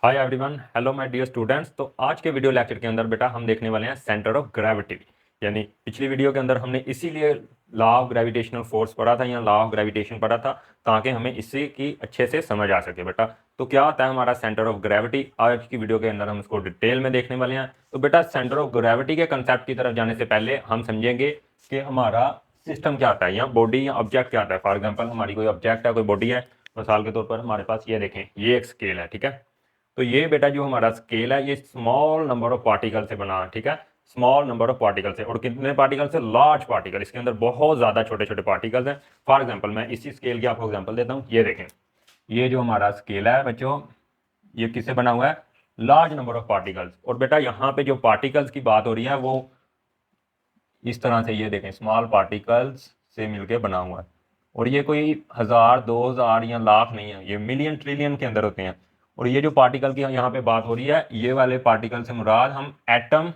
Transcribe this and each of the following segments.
Hi everyone, hello my dear students. तो आज के वीडियो लेक्चर के अंदर बेटा हम देखने वाले हैं सेंटर ऑफ ग्रेविटी। यानी पिछली वीडियो के अंदर हमने इसीलिए लॉ ऑफ ग्रेविटेशनल फोर्स पढ़ा था या लॉ ऑफ ग्रेविटेशन पढ़ा था ताकि हमें इसी की अच्छे से समझ आ सके बेटा। तो क्या होता है हमारा सेंटर ऑफ ग्रेविटी, आज की वीडियो के अंदर हम इसको डिटेल में देखने वाले हैं। तो बेटा सेंटर ऑफ ग्रेविटी के कंसेप्ट की तरफ जाने से पहले हम समझेंगे कि हमारा सिस्टम क्या आता है या बॉडी या ऑब्जेक्ट क्या आता है। फॉर एग्जाम्पल हमारी कोई ऑब्जेक्ट है, कोई बॉडी है। मिसाल के तौर पर हमारे पास ये देखें, ये एक स्केल है, ठीक है। तो ये बेटा जो हमारा स्केल है ये स्मॉल नंबर ऑफ पार्टिकल से बना है, ठीक है। स्मॉल नंबर ऑफ पार्टिकल से, और कितने पार्टिकल से? Large particle. इसके अंदर बहुत ज्यादा छोटे छोटे पार्टिकल्स हैं। फॉर एग्जांपल मैं इसी स्केल की आपको एग्जांपल देता हूँ। ये देखें, ये जो हमारा स्केल है बच्चों, ये किससे बना हुआ है? Large number of particles. और बेटा यहाँ पे जो पार्टिकल्स की बात हो रही है वो इस तरह से, ये देखें, स्मॉल पार्टिकल्स से मिलकर बना हुआ है। और ये कोई 1000 2000 या लाख नहीं है, ये मिलियन ट्रिलियन के अंदर होते हैं। और ये जो पार्टिकल की यहाँ पे बात हो रही है, ये वाले पार्टिकल से मुराद हम एटम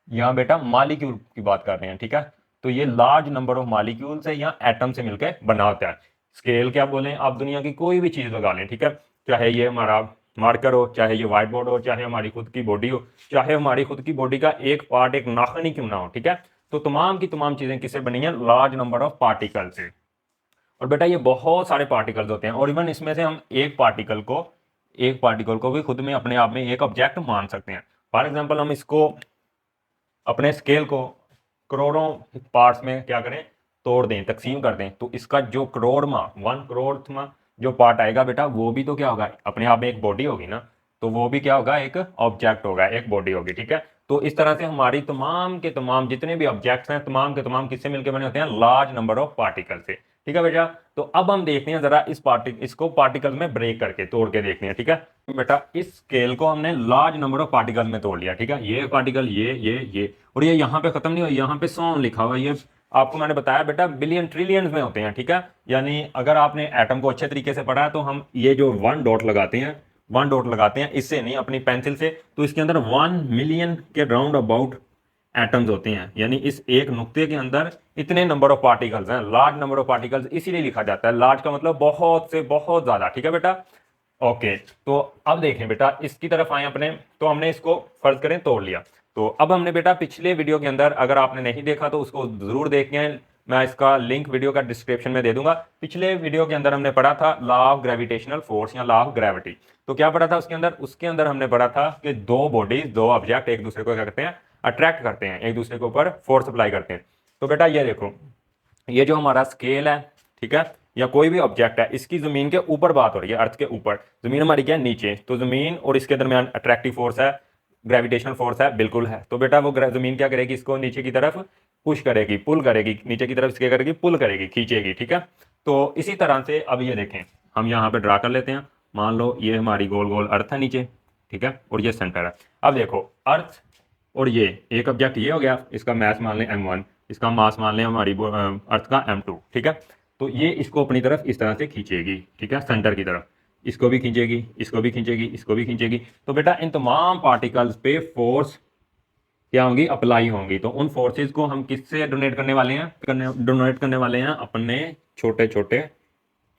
या बेटा मालिक्यूल की बात कर रहे हैं, ठीक है। तो ये लार्ज नंबर ऑफ मालिक्यूल से या एटम से मिलकर बना होता है। स्केल क्या बोलें आप, दुनिया की कोई भी चीज लगा लें, ठीक है। चाहे ये हमारा मार्कर हो, चाहे ये व्हाइट बोर्ड हो, चाहे हमारी खुद की बॉडी हो, चाहे हमारी खुद की बॉडी का एक पार्ट, एक नाखून ही क्यों ना हो, ठीक है। तो तमाम की तमाम चीजें किससे बनी है? लार्ज नंबर ऑफ पार्टिकल से। और बेटा ये बहुत सारे पार्टिकल्स होते हैं, और इवन इसमें से हम एक पार्टिकल को भी खुद में अपने आप में एक ऑब्जेक्ट मान सकते हैं। फॉर एग्जाम्पल हम इसको, अपने स्केल को करोड़ों पार्ट्स में क्या करें? तोड़ दें, तकसीम कर दें। तो इसका जो करोड़वा, 1 करोड़वा जो पार्ट आएगा बेटा, वो भी तो क्या होगा? अपने आप में एक बॉडी होगी ना। तो वो भी क्या होगा? एक ऑब्जेक्ट होगा, एक बॉडी होगी, ठीक है। तो इस तरह से हमारी तमाम के तमाम जितने भी ऑब्जेक्ट्स हैं, तमाम के तमाम किससे मिलकर बने होते हैं? लार्ज नंबर ऑफ पार्टिकल से, ठीक है बेटा। तो अब हम देखते हैं जरा इसको पार्टिकल में ब्रेक करके, तोड़ के देखते हैं, ठीक है। तो बेटा इस स्केल को हमने लार्ज नंबर ऑफ पार्टिकल में तोड़ लिया, ठीक है। ये पार्टिकल, ये और ये यहाँ पे खत्म नहीं हुआ, यहाँ पे 100 लिखा हुआ है। ये आपको मैंने बताया बेटा बिलियन ट्रिलियंस में होते हैं, ठीक है। यानी अगर आपने एटम को अच्छे तरीके से पढ़ा है तो हम ये जो वन डॉट लगाते हैं इससे नहीं, अपनी पेंसिल से। तो इसके अंदर 1 मिलियन के राउंड अबाउट एटम्स होते हैं। यानी इस एक नुक्ते के अंदर इतने नंबर ऑफ पार्टिकल्स हैं, लार्ज नंबर ऑफ पार्टिकल्स इसीलिए लिखा जाता है। लार्ज का मतलब बहुत से बहुत ज्यादा, ठीक है बेटा। ओके, तो अब देखें बेटा, इसकी तरफ आए अपने। तो हमने इसको फर्ज करें तोड़ लिया। तो अब हमने बेटा पिछले वीडियो के अंदर, अगर आपने नहीं देखा तो उसको जरूर देखें, मैं इसका लिंक वीडियो का डिस्क्रिप्शन में दे दूंगा। पिछले वीडियो के अंदर हमने पढ़ा था लॉ ऑफ ग्रेविटेशनल फोर्स या लॉ ऑफ ग्रेविटी। तो क्या पढ़ा था उसके अंदर हमने पढ़ा था कि दो बॉडीज, दो ऑब्जेक्ट एक दूसरे को क्या करते हैं? अट्रैक्ट करते हैं, एक दूसरे के ऊपर फोर्स अप्लाई करते हैं। तो बेटा ये देखो, ये जो हमारा स्केल है, ठीक है, या कोई भी ऑब्जेक्ट है, इसकी जमीन के ऊपर बात हो रही है, अर्थ के ऊपर। जमीन हमारी क्या है? नीचे। तो जमीन और इसके दरमियान अट्रैक्टिव फोर्स है, ग्रेविटेशनल फोर्स है, बिल्कुल है। तो बेटा वो जमीन क्या करेगी? इसको नीचे की तरफ पुश करेगी, पुल करेगी, नीचे की तरफ इसके करेगी, पुल करेगी, खींचेगी, ठीक है। तो इसी तरह से अब ये देखें, हम यहाँ पे ड्रा कर लेते हैं। मान लो ये हमारी गोल गोल अर्थ है नीचे, ठीक है, और ये सेंटर है। अब देखो अर्थ और ये एक ऑब्जेक्ट ये हो गया, इसका मास मान लें m1, इसका मास मान लें हमारी अर्थ का m2, ठीक है। तो ये इसको अपनी तरफ इस तरह से खींचेगी, ठीक है, सेंटर की तरफ। इसको भी खींचेगी, इसको भी खींचेगी, इसको भी खींचेगी। तो बेटा इन तमाम पार्टिकल्स पे फोर्स क्या होंगी? अप्लाई होंगी। तो उन फोर्सेस को हम किससे डोनेट करने वाले हैं? डोनेट करने वाले हैं अपने छोटे छोटे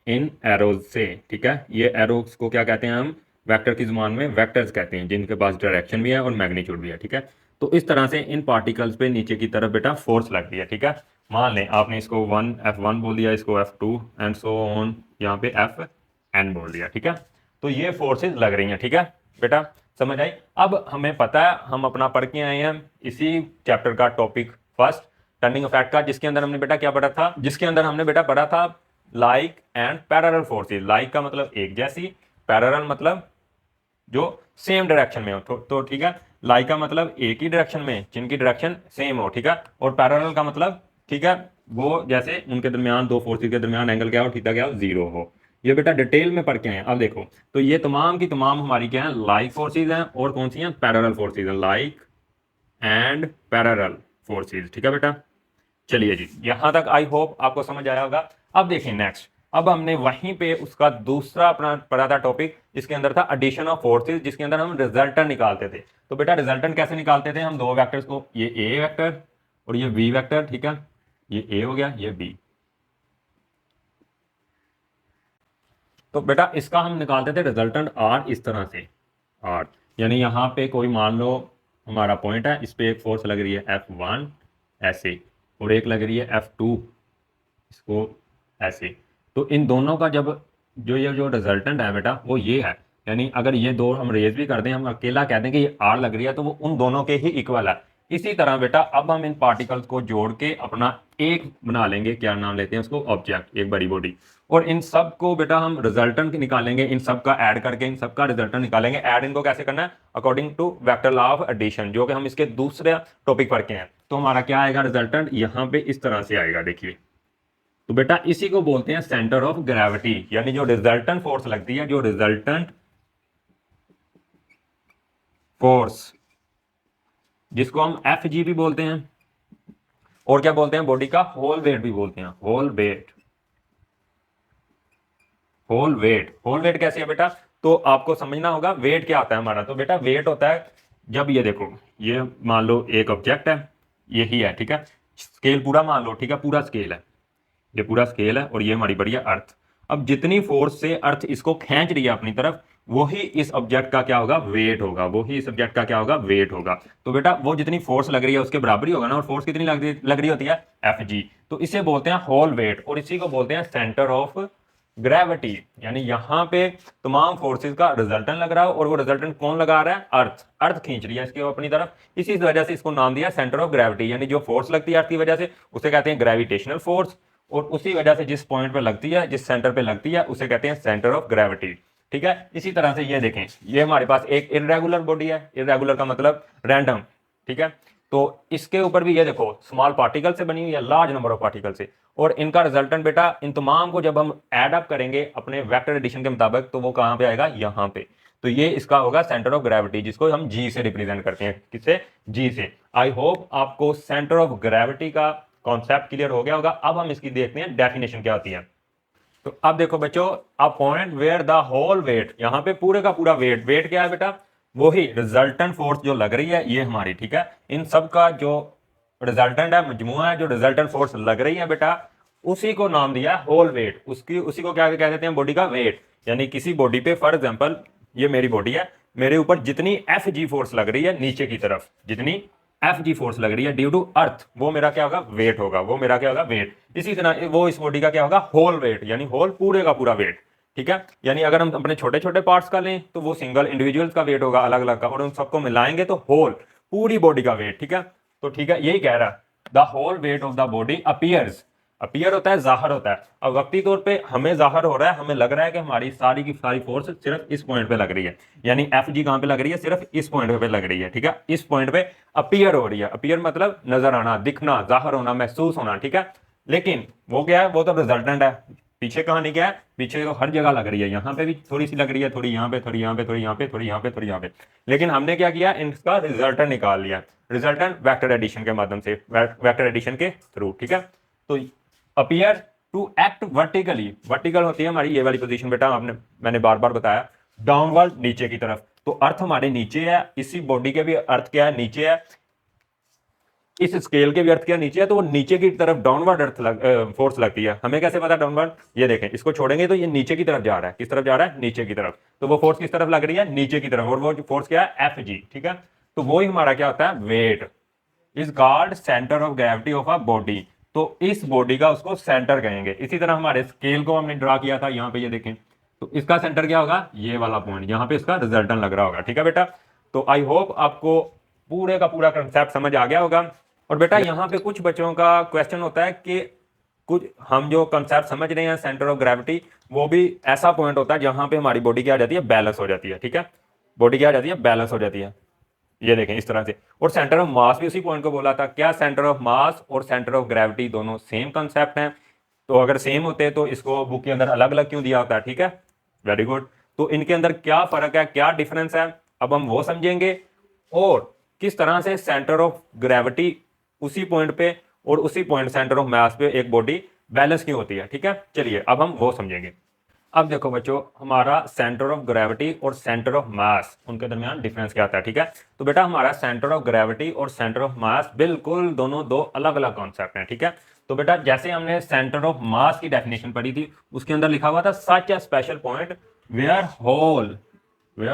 इन एरोज से, ठीक है। ये एरोज को क्या कहते हैं हम? वेक्टर की जुबान में वेक्टर्स कहते हैं, जिनके पास डायरेक्शन भी है और मैग्नीट्यूड भी है, ठीक है। तो इस तरह से इन पार्टिकल्स पे नीचे की तरफ बेटा फोर्स लग रही है, ठीक है। मान लें आपने इसको F1 बोल दिया, इसको F2 एंड सो ऑन, यहाँ पे Fn बोल दिया, ठीक है। तो ये फोर्सेस लग रही हैं, ठीक है बेटा, समझ आई? अब हमें पता है, हम अपना पढ़ के आए हैं इसी चैप्टर का टॉपिक फर्स्ट, टर्निंग इफेक्ट का, जिसके अंदर हमने बेटा क्या पढ़ा था? जिसके अंदर हमने बेटा पढ़ा था like and parallel forces. Like का मतलब एक जैसी, पैरेलल मतलब जो सेम डायरेक्शन में हो। तो ठीक है, लाइक का मतलब एक ही डायरेक्शन में, जिनकी डायरेक्शन सेम हो, ठीक है। और पैरेलल का मतलब, ठीक है, वो जैसे उनके दरमियान, दो फोर्सेस के दरमियान एंगल क्या हो? थीटा क्या हो? 0 हो। ये बेटा डिटेल में पढ़ के आए हैं। अब देखो, तो ये तमाम की तमाम हमारी क्या है? लाइक फोर्सेज हैं। और कौन सी हैं? पैरेलल फोर्सेज हैं, लाइक एंड पैरेलल फोर्सेज, ठीक है बेटा। चलिए जी, यहां तक आई होप आपको समझ आया होगा। अब देखिए नेक्स्ट, अब हमने वहीं पे उसका दूसरा अपना पढ़ा था टॉपिक, जिसके अंदर था एडिशन ऑफ फोर्सेस, जिसके अंदर हम रिजल्टेंट निकालते थे। तो बेटा रिजल्टेंट कैसे निकालते थे? हम दो वेक्टर्स को, ये ए वेक्टर और ये बी वेक्टर, ठीक है, ये ए हो गया, ये बी। तो बेटा इसका हम निकालते थे रिजल्टेंट आर इस तरह से, आर यानी यहाँ पे कोई मान लो हमारा पॉइंट है, इस पे एक फोर्स लग रही है F1 ऐसे, और एक लग रही है F2 इसको ऐसे। तो इन दोनों का जब ये जो रिजल्टेंट है बेटा वो ये है, यानी अगर ये दो हम रेज भी कर दें, हम अकेला कह दें कि ये आर लग रही है, तो वो उन दोनों के ही इक्वल है। इसी तरह बेटा अब हम इन पार्टिकल्स को जोड़ के अपना एक बना लेंगे, क्या नाम लेते हैं उसको, ऑब्जेक्ट, एक बड़ी बॉडी। और इन सब को बेटा हम रिजल्टेंट निकालेंगे, इन सब का ऐड करके इन सब का रिजल्टेंट निकालेंगे। ऐड इनको कैसे करना है, according to vector law of addition, जो कि हम इसके दूसरे टॉपिक पर के हैं। तो हमारा क्या आएगा रिजल्टेंट, यहाँ पे इस तरह से आएगा, देखिए। तो बेटा इसी को बोलते हैं सेंटर ऑफ ग्रेविटी, यानी जो रिजल्टेंट फोर्स लगती है, जो रिजल्टेंट फोर्स, जिसको हम एफ जी भी बोलते हैं, और क्या बोलते हैं, बॉडी का होल वेट भी बोलते हैं, whole weight. Whole weight, whole weight कैसे है बेटा, तो आपको समझना होगा वेट क्या होता है हमारा। तो बेटा वेट होता है जब ये देखो, ये मान लो एक ऑब्जेक्ट है, यही है, ठीक है, स्केल पूरा मान लो, ठीक है, पूरा स्केल है, ये पूरा स्केल है, और ये हमारी बड़ी है अर्थ। अब जितनी फोर्स से अर्थ इसको खींच रही है अपनी तरफ, वही इस ऑब्जेक्ट का क्या होगा, वेट होगा, वही इस ऑब्जेक्ट का क्या होगा, वेट होगा। तो बेटा वो जितनी फोर्स लग रही है उसके बराबर ही होगा ना, और फोर्स कितनी लग रही होती है, एफ जी। तो इसे बोलते हैं होल वेट, और इसी को बोलते हैं सेंटर ऑफ ग्रेविटी। यानी यहाँ पे तमाम फोर्सेस का रिजल्टेंट लग रहा है, और वो रिजल्टेंट कौन लगा रहा है, अर्थ, अर्थ खींच रही है इसके अपनी तरफ। इसी वजह से इसको नाम दिया सेंटर ऑफ ग्रेविटी, यानी जो फोर्स लगती है अर्थ की वजह से उसे कहते हैं ग्रेविटेशनल फोर्स, और उसी वजह से जिस पॉइंट पे लगती है, जिस सेंटर पे लगती है, उसे कहते हैं सेंटर ऑफ ग्रेविटी। ठीक है, इसी तरह से ये देखें, ये हमारे पास एक इर्रेगुलर बॉडी है, इर्रेगुलर का मतलब रैंडम, ठीक है। तो इसके ऊपर भी ये देखो स्मॉल पार्टिकल से बनी हुई है, लार्ज नंबर ऑफ पार्टिकल से, और इनका रिजल्टेंट बेटा इन तमाम को जब हम ऐड अप करेंगे अपने वेक्टर एडिशन के मुताबिक, तो वो कहां पे आएगा, यहां पे। तो ये इसका होगा सेंटर ऑफ ग्रेविटी, जिसको हम जी से रिप्रेजेंट करते हैं, किससे, जी से। आई होप आपको सेंटर ऑफ ग्रेविटी का कॉन्सेप्ट क्लियर हो गया होगा। अब हम इसकी देखते हैं डेफिनेशन क्या होती है। तो अब देखो बच्चों, a point where the whole weight, यहां पे पूरे का पूरा वेट, वेट क्या है बेटा, वही रिजल्टेंट फोर्स जो लग रही है ये हमारी, ठीक है, इन सब का जो रिजल्टेंट है, मजमुआ है, जो रिजल्टेंट फोर्स लग रही है बेटा, उसी को नाम दिया होल वेट। उसकी उसी को क्या कह देते हैं, बॉडी का वेट। यानी किसी बॉडी पे, फॉर एग्जांपल ये मेरी बॉडी है, मेरे ऊपर जितनी एफ जी फोर्स लग रही है नीचे की तरफ, जितनी एफ जी फोर्स लग रही है ड्यू टू अर्थ, वो मेरा क्या होगा, वेट होगा, वो मेरा क्या होगा, वेट। इसी तरह वो इस बॉडी का क्या होगा, होल वेट, यानी होल पूरे का पूरा वेट, ठीक है। यानी अगर हम अपने छोटे छोटे पार्ट्स का लें तो वो सिंगल इंडिविजुअल्स का वेट होगा अलग अलग का, और उन सबको मिलाएंगे तो होल पूरी बॉडी का वेट, ठीक है। तो ठीक है, यही कह रहा है, the whole weight of the body appears, appear होता है, जाहिर होता है। अब वक्ती तौर पे हमें जाहिर हो रहा है, हमें लग रहा है कि हमारी सारी की सारी फोर्स सिर्फ इस पॉइंट पे लग रही है, यानी एफ जी कहां पे लग रही है, सिर्फ इस पॉइंट पे लग रही है, ठीक है, इस पॉइंट पे अपीयर हो रही है। अपीयर मतलब नजर आना, दिखना, जाहिर होना, महसूस होना, ठीक है। लेकिन वो क्या है, वो तो रिजल्टेंट है। पीछे कहानी क्या है, पीछे तो हर जगह लग रही है, यहाँ पे भी थोड़ी सी लग रही है, थोड़ी यहाँ पे, थोड़ी यहाँ पे, थोड़ी यहाँ पे, थोड़ी यहाँ पे, थोड़ी यहाँ पे। लेकिन हमने क्या किया, इनका रिजल्टेंट निकाल लिया, रिजल्टेंट वेक्टर एडिशन के माध्यम से, वेक्टर एडिशन के थ्रू, ठीक है। तो appear to act vertically, vertical होती है हमारी ये वाली पोजीशन बेटा, आपने मैंने बार बार बताया, डाउनवर्ड, नीचे की तरफ। तो अर्थ हमारे नीचे है, इसी बॉडी के भी अर्थ क्या है, नीचे है, इस स्केल के भी अर्थ क्या नीचे है, तो वो नीचे की तरफ डाउनवर्ड अर्थ फोर्स लगती है। हमें कैसे पता डाउनवर्ड, ये देखें, इसको छोड़ेंगे तो ये नीचे की तरफ जा रहा है, किस तरफ जा रहा है, नीचे की तरफ। तो वो फोर्स किस तरफ लग रही है, नीचे की तरफ, और वो फोर्स क्या है, एफ जी, ठीक है। तो वो ही हमारा क्या होता है, weight is called centre of gravity of a body. तो इस बॉडी का उसको सेंटर कहेंगे। इसी तरह हमारे स्केल को हमने ड्रा किया था, यहाँ पे ये देखें, तो इसका सेंटर क्या होगा, ये वाला पॉइंट, यहाँ पे इसका रिजल्टेंट लग रहा होगा, ठीक है बेटा। तो आई होप आपको पूरे का पूरा कंसेप्ट समझ आ गया होगा। और बेटा यहाँ पे कुछ बच्चों का क्वेश्चन होता है कि कुछ हम जो कंसेप्ट समझ रहे हैं सेंटर ऑफ ग्रेविटी, वो भी ऐसा पॉइंट होता है जहां पे हमारी बॉडी क्या आ जाती है, बैलेंस हो जाती है, ठीक है, बॉडी क्या आ जाती है, बैलेंस हो जाती है, ये देखें इस तरह से। और सेंटर ऑफ मास भी उसी पॉइंट को बोला था। क्या सेंटर ऑफ मास और सेंटर ऑफ ग्रेविटी दोनों सेम कंसेप्ट हैं? तो अगर सेम होते तो इसको बुक के अंदर अलग अलग क्यों दिया होता है, ठीक है, वेरी गुड। तो इनके अंदर क्या फर्क है, क्या डिफरेंस है, अब हम वो समझेंगे, और किस तरह से सेंटर ऑफ ग्रेविटी उसी पॉइंट पे और उसी पॉइंट सेंटर ऑफ मास पे एक बॉडी बैलेंस क्यों होती है, ठीक है। चलिए अब हम वो समझेंगे। अब देखो बच्चों, हमारा सेंटर ऑफ ग्रेविटी और सेंटर ऑफ मास, उनके दरमियान डिफरेंस क्या आता है, ठीक है। तो बेटा हमारा सेंटर ऑफ ग्रेविटी और सेंटर ऑफ मास बिल्कुल दोनों दो अलग अलग कॉन्सेप्ट हैं, ठीक है। तो बेटा जैसे हमने सेंटर ऑफ मास की डेफिनेशन पढ़ी थी, उसके अंदर लिखा हुआ था such a special point where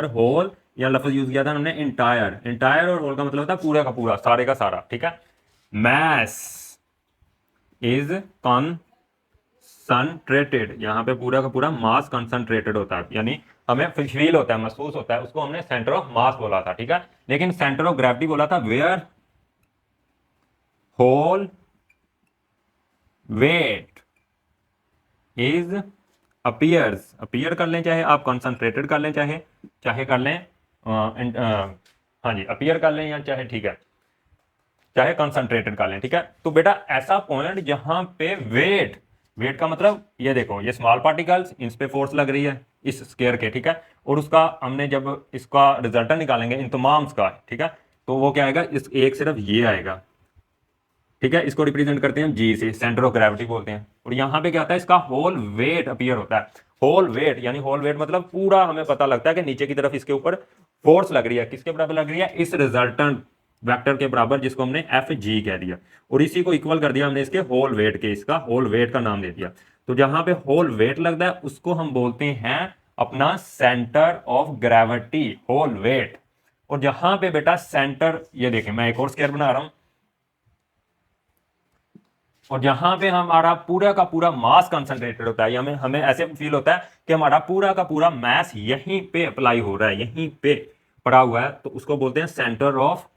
whole या लफ्ज यूज किया था हमने इंटायर। इंटायर और होल का मतलब होता है पूरा का पूरा, सारे का सारा, ठीक है। मैस इज कंसंट्रेटेड, यहाँ पे पूरा का पूरा मास कंसंट्रेटेड होता है, यानी हमें फील होता है, महसूस होता है, उसको हमने सेंटर ऑफ मास बोला था, ठीक है। लेकिन सेंटर ऑफ ग्रेविटी बोला था where whole weight is appears, appear कर लें चाहे आप कंसंट्रेटेड कर लें, चाहे चाहे कर लें हाँ जी अपीयर कर लें या चाहे, ठीक है, चाहे कंसंट्रेटेड कर लें, ठीक है। तो बेटा ऐसा पॉइंट जहां पे वेट, वेट का मतलब ये देखो, ये स्मॉल पार्टिकल्स, इन पे फोर्स लग रही है इस स्केयर के, ठीक है। और उसका हमने जब इसका रिजल्ट निकालेंगे इन तमाम का, ठीक है, तो वो क्या आएगा, इस एक सिर्फ ये आएगा, ठीक है। इसको रिप्रेजेंट करते हैं जी से, सेंटर ऑफ ग्रेविटी बोलते हैं। और यहाँ पे क्या होता है, इसका होल वेट अपीयर होता है। होल वेट यानी होल वेट मतलब पूरा हमें पता लगता है कि नीचे की तरफ इसके ऊपर फोर्स लग रही है, किसके बराबर लग रही है, इस रिजल्टेंट वेक्टर के बराबर, जिसको हमने एफ जी कह दिया, और इसी को इक्वल कर दिया हमने इसके होल वेट के, इसका होल वेट का नाम दे दिया। तो जहां पे होल वेट लगता है उसको हम बोलते हैं अपना centre of gravity, whole weight. और जहां पे बेटा सेंटर, ये देखें मैं एक और स्केयर बना रहा हूं, और जहां पे हमारा पूरा का पूरा मास कंसंट्रेटेड होता है, हमें हमें ऐसे फील होता है कि हमारा पूरा का पूरा मास यहीं पे अप्लाई हो रहा है, यहीं पे पड़ा हुआ है, तो उसको बोलते हैं सेंटर ऑफ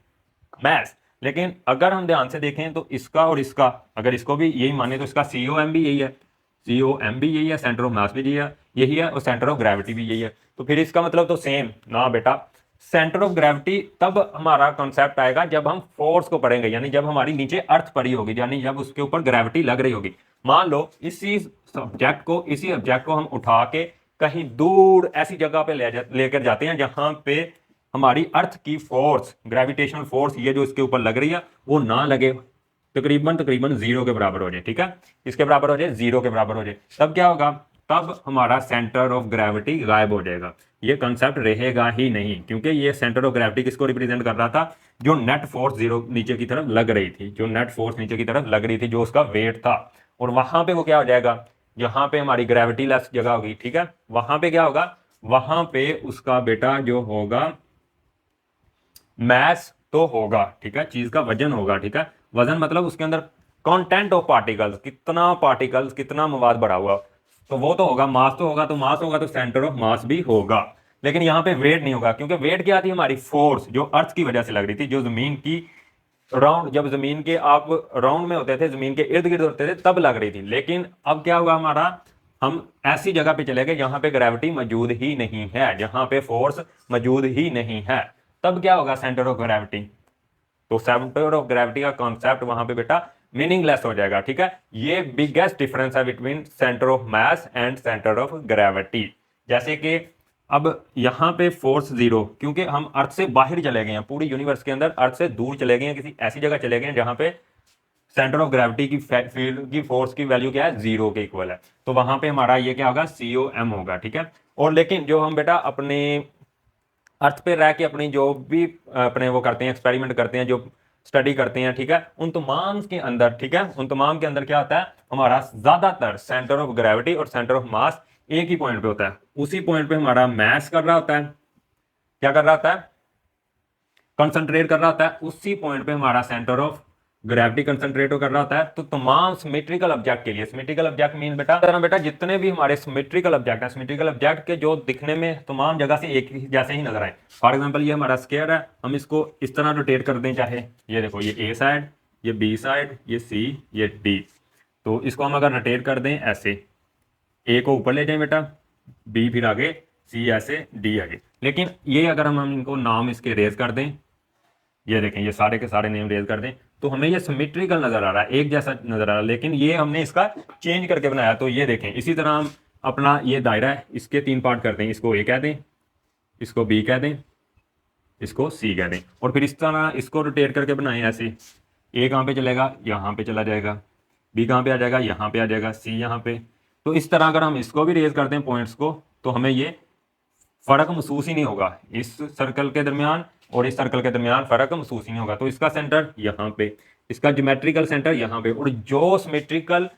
मास। लेकिन अगर हम ध्यान से देखें तो इसका और इसका, अगर इसको भी यही माने तो इसका COM भी यही है, COM भी यही है, सेंटर ऑफ मास भी यही है और सेंटर ऑफ ग्रेविटी भी यही है। तो फिर इसका मतलब तो सेम ना बेटा, सेंटर ऑफ ग्रेविटी तब हमारा कॉन्सेप्ट आएगा जब हम फोर्स को पढ़ेंगे, यानी जब हमारी नीचे अर्थ पड़ी होगी, यानी जब उसके ऊपर ग्रेविटी लग रही होगी। मान लो इसी ऑब्जेक्ट को हम उठा के कहीं दूर ऐसी जगह पे लेकर जाते हैं जहां पे हमारी अर्थ की फोर्स, ग्रेविटेशनल फोर्स, ये जो इसके ऊपर लग रही है वो ना लगे, तकरीबन तकरीबन जीरो के बराबर हो जाए, ठीक है, इसके बराबर हो जाए, जीरो के बराबर हो जाए, तब क्या होगा, तब हमारा सेंटर ऑफ ग्रेविटी गायब हो जाएगा। ये कंसेप्ट रहेगा ही नहीं, क्योंकि ये सेंटर ऑफ ग्रेविटी किसको रिप्रेजेंट कर रहा था, जो नेट फोर्स जीरो नीचे की तरफ लग रही थी, जो नेट फोर्स नीचे की तरफ लग रही थी, जो उसका वेट था। और वहां पे वो क्या हो जाएगा, जहां पे हमारी ग्रेविटी लेस जगह होगी, ठीक है, वहां पे क्या होगा, वहां पे उसका बेटा जो होगा मैस तो होगा, ठीक है, चीज का वजन होगा, ठीक है। वजन मतलब उसके अंदर कंटेंट ऑफ पार्टिकल्स, कितना पार्टिकल्स, कितना मवाद भरा हुआ, तो वो तो होगा, मास तो होगा, तो मास होगा तो सेंटर ऑफ मास भी होगा। लेकिन यहाँ पे वेट नहीं होगा, क्योंकि वेट क्या थी, हमारी फोर्स जो अर्थ की वजह से लग रही थी, जो जमीन की राउंड, जब जमीन के आप राउंड में होते थे, जमीन के इर्द गिर्द होते थे, तब लग रही थी। लेकिन अब क्या हुआ हमारा, हम ऐसी जगह पे चले गए जहां पे ग्रेविटी मौजूद ही नहीं है, जहां पे फोर्स मौजूद ही नहीं है, तब क्या होगा, सेंटर ऑफ ग्रेविटी। तो सेंटर ऑफ ग्रेविटी का कॉन्सेप्ट वहां पे बेटा मीनिंगलेस हो जाएगा, ठीक है। ये बिगेस्ट डिफरेंस है between centre of mass and centre of gravity. जैसे कि अब यहां पे फोर्स जीरो, क्योंकि हम अर्थ से बाहर चले गए हैं, पूरी यूनिवर्स के अंदर अर्थ से दूर चले गए हैं, किसी ऐसी जगह चले गए हैं जहां पे सेंटर ऑफ ग्रेविटी की फील्ड की फोर्स की वैल्यू क्या है, जीरो के इक्वल है। तो वहां पे हमारा ये क्या होगा, COM होगा, ठीक है। और लेकिन जो हम बेटा अपने अर्थ पे रह के अपनी जो भी अपने वो करते हैं, एक्सपेरिमेंट करते हैं, जो स्टडी करते हैं, ठीक है, उन तमाम के अंदर, ठीक है, उन तमाम के अंदर क्या होता है, हमारा ज्यादातर सेंटर ऑफ ग्रेविटी और सेंटर ऑफ मास एक ही पॉइंट पे होता है। उसी पॉइंट पे हमारा मैस कर रहा होता है, क्या कर रहा होता है, कंसंट्रेट कर रहा होता है, उसी पॉइंट पे हमारा सेंटर ऑफ ग्रेविटी कंसंट्रेट कर रहा होता है। तो तमाम सिमेट्रिकल ऑब्जेक्ट के लिए, सिमेट्रिकल ऑब्जेक्ट मीन बेटा जितने भी हमारे सिमेट्रिकल ऑब्जेक्ट हैं, सिमेट्रिकल ऑब्जेक्ट के जो दिखने में तमाम जगह से एक जैसे ही नजर आए। फॉर एग्जांपल ये हमारा स्क्वायर है, हम इसको इस तरह रोटेट कर दें, चाहे ये देखो, ये A साइड, ये B साइड, ये C, ये D, तो इसको हम अगर रोटेट कर दें ऐसे, A को ऊपर ले जाएं बेटा, B फिर आगे, C ऐसे, D आगे। लेकिन ये अगर हम इनको नाम इसके रेज कर दें, ये देखें, ये सारे के सारे नेम रेज कर दें, तो हमें ये सिमेट्रिकल नजर आ रहा है, एक जैसा नजर आ रहा है। लेकिन ये हमने इसका चेंज करके बनाया, तो ये देखें, इसी तरह हम अपना ये दायरा है, इसके 3 पार्ट करते हैं, इसको A कह दें, इसको B कह दें, इसको C कह दें, और फिर इस तरह इसको रोटेट करके बनाएं ऐसे। A कहाँ पे चलेगा, यहाँ पे चला जाएगा, B कहाँ पे आ जाएगा, यहाँ पे आ जाएगा, C यहाँ पे, तो इस तरह अगर हम इसको भी रेज करते हैं पॉइंट्स को, तो हमें ये फर्क महसूस ही नहीं होगा, इस सर्कल के दरमियान और इस सर्कल के दरमियान फर्क महसूस ही नहीं होगा। तो इसका सेंटर यहाँ पे, इसका ज्योमेट्रिकल सेंटर यहाँ पे, और जो सिमेट्रिकल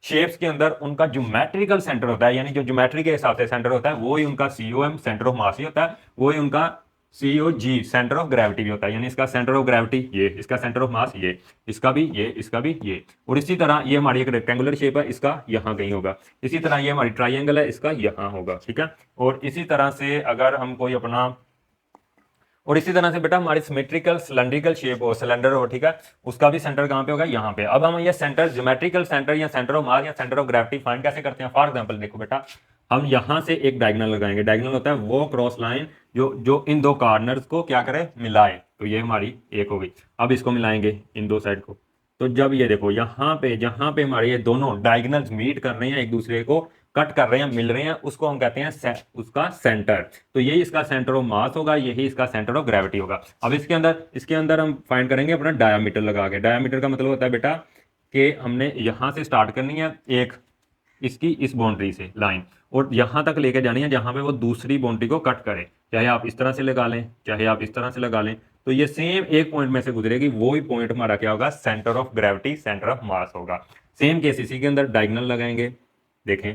शेप्स के अंदर उनका ज्योमेट्रिकल सेंटर होता है, यानी जो ज्योमेट्री के हिसाब से सेंटर होता है, वो ही उनका सीओएम सेंटर ऑफ मास ही होता है, वो ही उनका सीओजी सेंटर ऑफ ग्रेविटी भी होता है। यानी इसका सेंटर ऑफ ग्रेविटी ये, इसका सेंटर ऑफ मास ये, इसका भी ये, इसका भी ये। और इसी तरह ये हमारी एक रेक्टेंगुलर शेप है, इसका यहाँ कहीं होगा। इसी तरह ये हमारी ट्राइंगल है, इसका यहाँ होगा, ठीक है। और इसी तरह से अगर हम कोई अपना, और इसी तरह से बेटा हमारी सिमेट्रिकल सिलेंड्रिकल शेप हो, सिलेंडर हो, ठीक है, उसका भी सेंटर कहाँ पे होगा, यहाँ पे। अब हम ये सेंटर, ज्योमेट्रिकल सेंटर या सेंटर ऑफ मास या सेंटर ऑफ ग्रेविटी फाइंड कैसे करते हैं। फॉर एग्जांपल देखो बेटा, हम यहाँ से एक डायगोनल लगाएंगे। डायगोनल होता है वो क्रॉस लाइन जो जो इन दो कॉर्नर्स को क्या करे, मिलाए। तो ये हमारी एक हो गई। अब इसको मिलाएंगे इन दो साइड को, तो जब ये देखो यहाँ पे, जहाँ पे हमारे ये दोनों डायगोनल्स मीट कर रहे हैं, एक दूसरे को कट कर रहे हैं, मिल रहे हैं, उसको हम कहते हैं उसका सेंटर। तो यही इसका सेंटर ऑफ मास होगा, यही इसका सेंटर ऑफ ग्रेविटी होगा। अब इसके अंदर हम फाइंड करेंगे अपना डायामीटर लगा के। डायामीटर का मतलब होता है बेटा कि हमने यहाँ से स्टार्ट करनी है एक इसकी इस बाउंड्री से लाइन, और यहाँ तक लेके जानी है जहाँ पे वो दूसरी बाउंड्री को कट करे। चाहे आप इस तरह से लगा लें, चाहे आप इस तरह से लगा लें, तो ये सेम एक पॉइंट में से गुजरेगी। वो ही पॉइंट हमारा क्या होगा, centre of gravity, centre of mass होगा। सेम केस इसी के अंदर डायगोनल लगाएंगे। देखें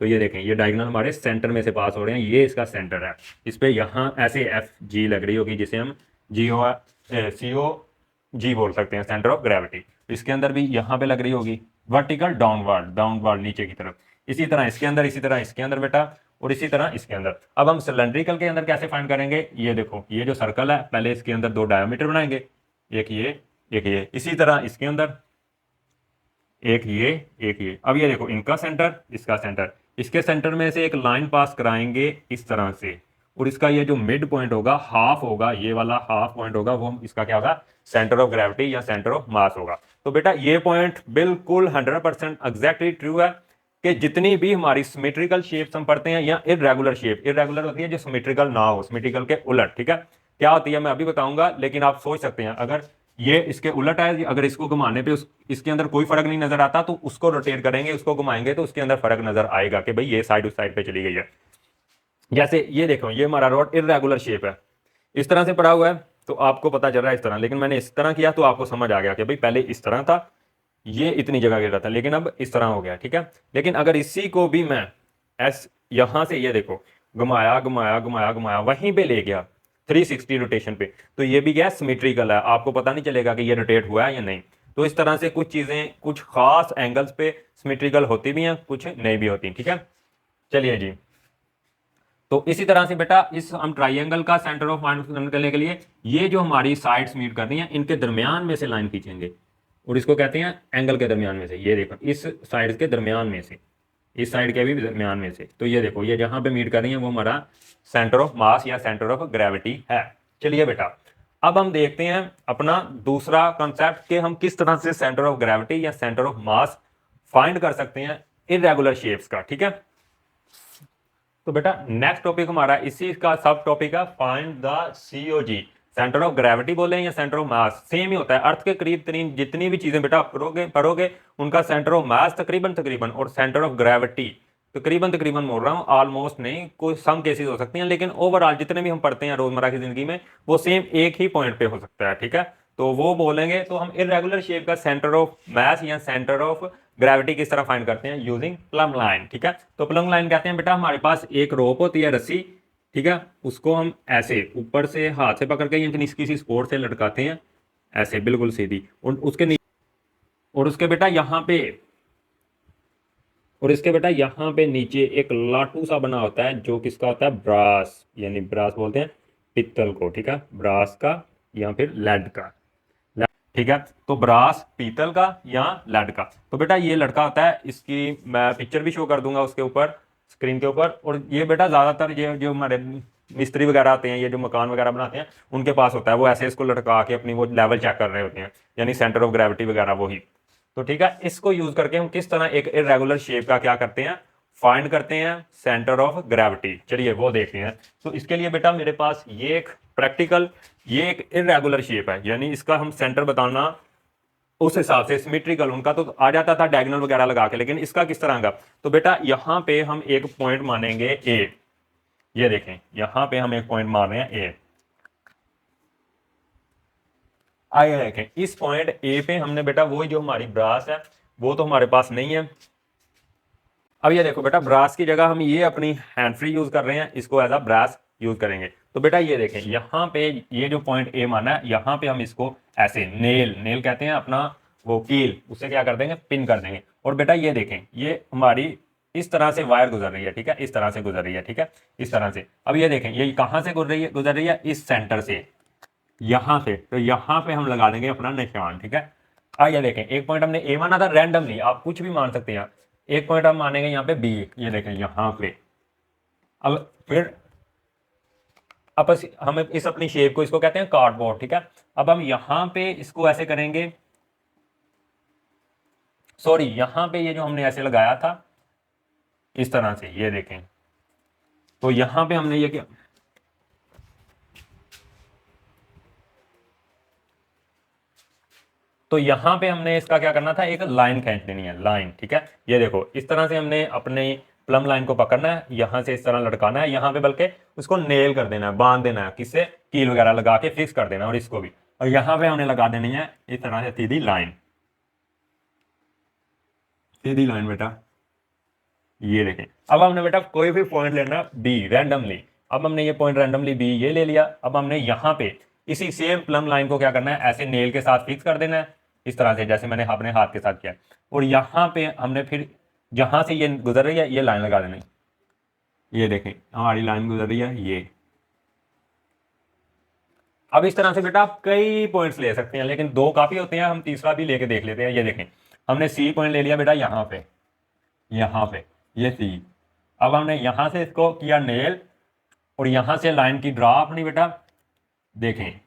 तो ये देखें, ये डायगोनल हमारे सेंटर में से पास हो रहे हैं, ये इसका सेंटर है। इस पे यहाँ ऐसे एफ जी लग रही होगी, जिसे हम COG बोल सकते हैं, सेंटर ऑफ ग्रेविटी। इसके अंदर भी यहाँ पे लग रही होगी वर्टिकल, डाउनवर्ड, डाउनवर्ड नीचे की तरफ। इसी तरह इसके अंदर, इसी तरह इसके अंदर बेटा, और इसी तरह इसके अंदर। अब हम सिलेंड्रिकल के अंदर कैसे फाइंड करेंगे, ये देखो, ये जो सर्कल है, पहले इसके अंदर दो डायमीटर बनाएंगे, एक ये, एक ये। इसी तरह इसके अंदर एक ये, एक ये। अब ये देखो, इनका सेंटर, इसका सेंटर, इसके सेंटर में से एक लाइन पास कराएंगे इस तरह से, और इसका ये जो मिड पॉइंट होगा, हाफ होगा, ये वाला हाफ पॉइंट होगा, वो इसका क्या होगा, सेंटर ऑफ ग्रेविटी या सेंटर ऑफ मास होगा। तो बेटा ये पॉइंट बिल्कुल 100% एग्जैक्टली ट्रू है कि जितनी भी हमारी सिमेट्रिकल शेप्स हम पढ़ते हैं, या इररेगुलर शेप, इररेगुलर होती है जो सिमेट्रिकल ना हो, सिमेट्रिकल के उलट, ठीक है। क्या होती है मैं अभी बताऊंगा, लेकिन आप सोच सकते हैं अगर ये इसके उलट है, अगर इसको घुमाने पे इसके अंदर कोई फर्क नहीं नजर आता, तो उसको रोटेट करेंगे, उसको घुमाएंगे, तो उसके अंदर फर्क नजर आएगा कि भाई ये साइड उस साइड पे चली गई है। जैसे ये देखो, ये हमारा रोड इररेगुलर शेप है, इस तरह से पड़ा हुआ है, तो आपको पता चल रहा है इस तरह, लेकिन मैंने इस तरह किया तो आपको समझ आ गया कि भाई पहले इस तरह था, ये इतनी जगह गिर रहा था, लेकिन अब इस तरह हो गया, ठीक है। लेकिन अगर इसी को भी मैं यहां से ये देखो घुमाया घुमाया घुमाया घुमाया, वहीं पे ले गया 360 रोटेशन पे, तो ये भी क्या सिमेट्रिकल है, आपको पता नहीं चलेगा कि ये रोटेट हुआ है या नहीं। तो इस तरह से कुछ चीजें कुछ खास एंगल्स पे सिमेट्रिकल होती भी हैं, कुछ नहीं भी होती, ठीक है। चलिए जी, तो इसी तरह से बेटा इस हम ट्राइंगल का सेंटर ऑफ माइनस करने के लिए ये जो हमारी साइड्स मीट कर रही हैं, इनके दरमियान में से लाइन खींचेंगे, और इसको कहते हैं एंगल के दरमियान में से। ये देखो, इस साइड के दरमियान में से, इस साइड के भी दरमियान में से, तो ये देखो, ये जहां पे मीट कर रही है वो हमारा सेंटर ऑफ मास या सेंटर ऑफ ग्रेविटी है। चलिए बेटा, अब हम देखते हैं अपना दूसरा कॉन्सेप्ट कि हम किस तरह से सेंटर ऑफ ग्रेविटी या सेंटर ऑफ मास फाइंड कर सकते हैं इररेगुलर शेप्स का, ठीक है। तो बेटा नेक्स्ट टॉपिक हमारा इसी का सब टॉपिक है, find the COG, centre of gravity बोले या सेंटर ऑफ मास, सेम ही होता है। अर्थ के करीब तरीन जितनी भी चीजें बेटा पढ़ोगे उनका सेंटर ऑफ मास तकरीबन और सेंटर ऑफ ग्रेविटी तकरीबन बोल रहा हूँ, ऑलमोस्ट नहीं, कोई सम केसेस हो सकती हैं, लेकिन ओवरऑल जितने भी हम पढ़ते हैं रोजमर्रा की जिंदगी में, वो सेम एक ही पॉइंट पे हो सकता है, ठीक है। तो वो बोलेंगे, तो हम इररेगुलर शेप का सेंटर ऑफ मास या सेंटर ऑफ ग्रेविटी किस तरह फाइंड करते हैं, यूजिंग प्लम लाइन, ठीक है। तो प्लम लाइन कहते हैं बेटा, हमारे पास एक रोप होती है, रस्सी, ठीक है, उसको हम ऐसे ऊपर से हाथ से पकड़ के या किसी सपोर्ट से लटकाते हैं, ऐसे बिल्कुल सीधी, और उसके नीचे, और उसके बेटा यहाँ पे, और इसके बेटा यहाँ पे नीचे एक लाटू सा बना होता है, जो किसका होता है, ब्रास, यानी ब्रास बोलते हैं पित्तल को, ठीक है, ब्रास का या फिर लेड का, ठीक है। तो ब्रास पीतल का या लेड का। तो बेटा ये लड़का होता है, इसकी मैं पिक्चर भी शो कर दूंगा उसके ऊपर, स्क्रीन के ऊपर। और ये बेटा ज्यादातर ये जो हमारे मिस्त्री वगैरह आते हैं, ये जो मकान वगैरह बनाते हैं, उनके पास होता है, वो ऐसे इसको लटका के अपनी वो लेवल चेक कर रहे होते हैं, यानी सेंटर ऑफ ग्रेविटी वगैरह वही। तो ठीक है, इसको यूज करके हम किस तरह एक इररेगुलर शेप का क्या करते हैं, फाइंड करते हैं सेंटर ऑफ ग्रेविटी। चलिए वो देखते हैं। तो इसके लिए बेटा मेरे पास ये एक प्रैक्टिकल, ये एक इररेगुलर शेप है, यानी इसका हम सेंटर बताना उस हिसाब से सिमेट्रिकल उनका तो आ जाता था डायगोनल वगैरह लगा के, लेकिन इसका किस तरह का। तो बेटा यहां पे हम एक पॉइंट मानेंगे ए, ये देखें यहां पे हम एक पॉइंट मान रहे हैं ए। आइए देखें इस पॉइंट ए पे हमने बेटा वही जो हमारी ब्रास है वो तो हमारे पास नहीं है। अब ये देखो बेटा ब्रास की जगह हम ये अपनी हैंड फ्री यूज कर रहे हैं, इसको एज अ ब्रास यूज करेंगे। तो बेटा ये देखें यहां पे ये जो पॉइंट ए माना है, यहां पे हम इसको ऐसे नेल नेल कहते हैं अपना वो कील, उससे क्या कर देंगे पिन कर देंगे। और बेटा ये देखें ये हमारी इस तरह से वायर गुजर रही है, ठीक है, इस तरह से गुजर रही है, ठीक है, इस तरह से। अब ये देखें ये कहां से गुजर रही है इस सेंटर से, यहां से। तो यहां पे हम लगा देंगे अपना निशान, ठीक है। ये देखें एक पॉइंट हमने ए माना था रैंडमली, आप कुछ भी मान सकते हैं। एक पॉइंट हम मानेंगे यहाँ पे बी, ये देखें यहां पे। अब फिर अब हम इस अपनी शेप को इसको कहते हैं कार्डबोर्ड, ठीक है। अब हम यहां पे इसको ऐसे करेंगे, सॉरी यहां पे ये जो हमने ऐसे लगाया था इस तरह से, ये देखें। तो यहां पे हमने ये क्या, तो यहां पे हमने इसका क्या करना था, एक लाइन खींच देनी है, लाइन, ठीक है। ये देखो इस तरह से हमने अपने प्लम लाइन को पकड़ना है, यहां से इस तरह लटकाना है, यहां पे बल्कि उसको नेल कर देना है, बांध देना है, किससे कील वगैरह लगा के फिक्स कर देना है, और इसको भी। और यहां पे हमने लगा देनी है इस तरह से सीधी लाइन, सीधी लाइन बेटा। ये देखें अब हमने बेटा कोई भी पॉइंट लेना बी रैंडमली। अब हमने ये पॉइंट रैंडमली बी ये ले लिया। अब हमने यहाँ पे इसी सेम प्लम लाइन को क्या करना है, ऐसे नेल के साथ फिक्स कर देना है इस तरह से, जैसे मैंने अपने हाथ के साथ किया। और यहाँ पे हमने फिर जहां से ये गुजर रही है ये लाइन लगा देनी। ये देखें हमारी लाइन गुजर रही है ये। अब इस तरह से बेटा आप कई पॉइंट्स ले सकते हैं, लेकिन दो काफी होते हैं, हम तीसरा भी लेके देख लेते हैं। ये देखें हमने सी पॉइंट ले लिया बेटा यहाँ पे, यहाँ पे ये सी। अब हमने यहां से इसको किया नेल और यहां से लाइन की ड्रा अपनी बेटा, देखें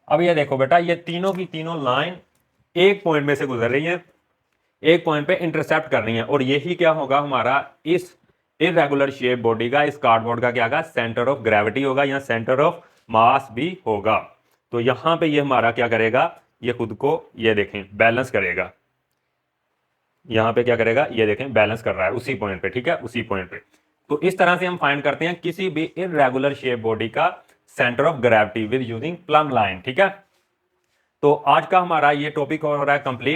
अब ये देखो बेटा ये तीनों की तीनों लाइन एक पॉइंट में से गुजर रही है, एक पॉइंट पे इंटरसेप्ट कर रही है। और यही क्या होगा हमारा इस इरेगुलर शेप बॉडी का, इस कार्डबोर्ड का क्या होगा, सेंटर ऑफ ग्रेविटी होगा या सेंटर ऑफ मास भी होगा। तो यहां पे ये हमारा क्या करेगा, ये खुद को ये देखें बैलेंस करेगा, यहां पे क्या करेगा ये देखें बैलेंस कर रहा है उसी पॉइंट पे, ठीक है, उसी पॉइंट पे। तो इस तरह से हम फाइंड करते हैं किसी भी इरेगुलर शेप बॉडी का centre of gravity with using plum line, ठीक है। तो आज का हमारा ये टॉपिक हो रहा है कंप्लीट।